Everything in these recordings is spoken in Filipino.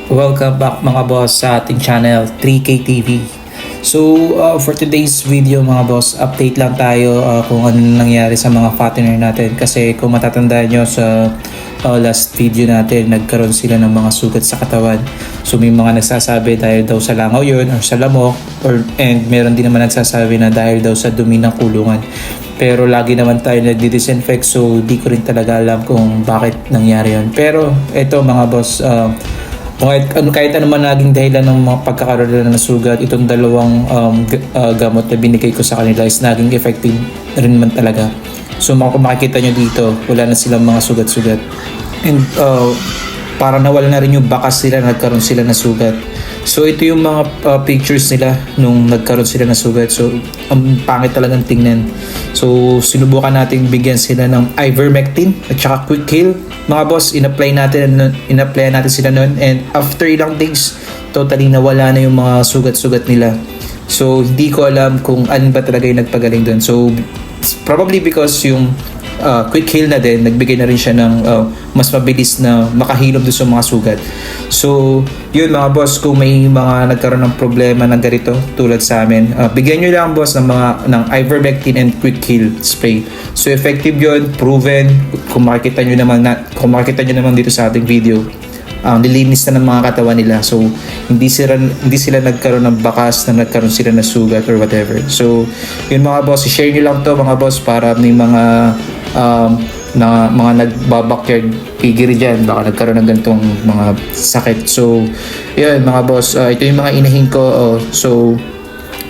Welcome back mga boss sa ating channel 3K TV. So for today's video mga boss, update lang tayo kung ano nangyari sa mga fattener natin. Kasi kung matatandaan nyo sa last video natin, nagkaroon sila ng mga sugat sa katawan. So may mga nagsasabi dahil daw sa langaw yun or sa lamok, and meron din naman nagsasabi na dahil daw sa dumi ng kulungan. Pero lagi naman tayo nagdi-disinfect, so di ko rin talaga alam kung bakit nangyari yun. Pero eto mga boss, kahit ano man naging dahilan ng mga pagkakaroon nila ng sugat, itong dalawang gamot na binigay ko sa kanila is naging effective rin man talaga. So kung makikita nyo dito, wala na silang mga sugat-sugat. And para nawala na rin yung bakas sila, nagkaroon sila ng sugat. So ito yung mga pictures nila nung nagkaroon sila ng sugat. So ang pangit talagang tingnan. So sinubukan natin bigyan sila ng ivermectin at saka quick heal. Mga boss, in-apply natin sila noon, and after ilang days, totally nawala na yung mga sugat-sugat nila. So hindi ko alam kung ano ba talaga yung nagpagaling doon. So probably because yung quick heal na din, nagbigay na rin siya ng mas mabilis na makahilom doon sa mga sugat. So yun mga boss, kung may mga nagkaroon ng problema ng ganito tulad sa amin, bigyan nyo lang boss ng ivermectin and quick heal spray. So effective yun, proven. Kung makikita nyo naman dito sa ating video, nilinis na ng mga katawan nila. So hindi sila nagkaroon ng bakas na nagkaroon sila ng sugat or whatever. So yun mga boss, i-share nyo lang to mga boss para may mga mga nagbabakyard piggery dyan, baka nagkaroon ng ganitong mga sakit. So yun mga boss, ito yung mga inahin ko. So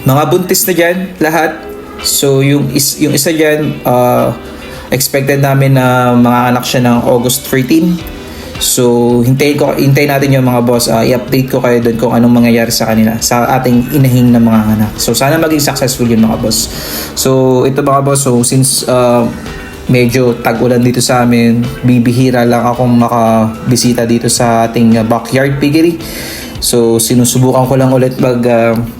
mga buntis na dyan lahat. So yung isa dyan, expected namin na mga anak siya ng August 13. So hintayin natin yung mga boss, i-update ko kayo doon kung anong mangyayari sa kanila, sa ating inahing na mga anak. So sana maging successful yun mga boss. So ito mga boss, so since medyo tag-ulan dito sa amin, bibihira lang akong makabisita dito sa ating backyard piggery. So sinusubukan ko lang ulit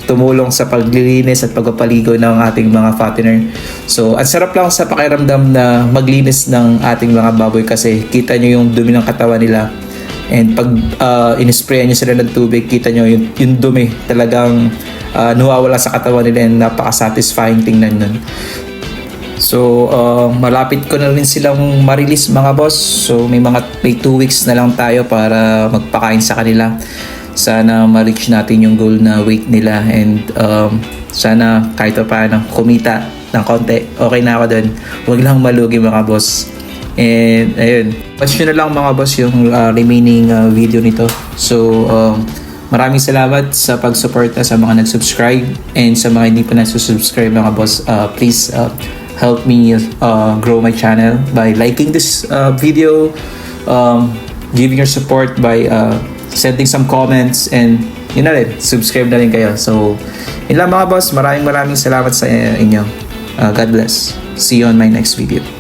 tumulong sa paglilinis at pagpapaligo ng ating mga fattener. So ang sarap lang sa pakiramdam na maglinis ng ating mga baboy kasi kita nyo yung dumi ng katawan nila. And pag inisprayan nyo sila ng tubig, kita nyo yung dumi talagang nawawala sa katawan nila, and napaka-satisfying tingnan nun. So malapit ko na rin silang ma-release mga boss. So may 2 weeks na lang tayo para magpakain sa kanila. Sana ma-reach natin yung goal na weight nila, and sana kahit pa paano kumita ng konti. Okay na ako dun. Huwag lang malugi mga boss. And ayun, watch nyo na lang mga boss yung remaining video nito. So maraming salamat sa pagsuporta sa mga nag-subscribe, and sa mga hindi pa nag-subscribe mga boss, please help me grow my channel by liking this video, giving your support by sending some comments, and yun na rin, subscribe na rin kayo. So yun lang mga boss, maraming salamat sa inyo. God bless. See you on my next video.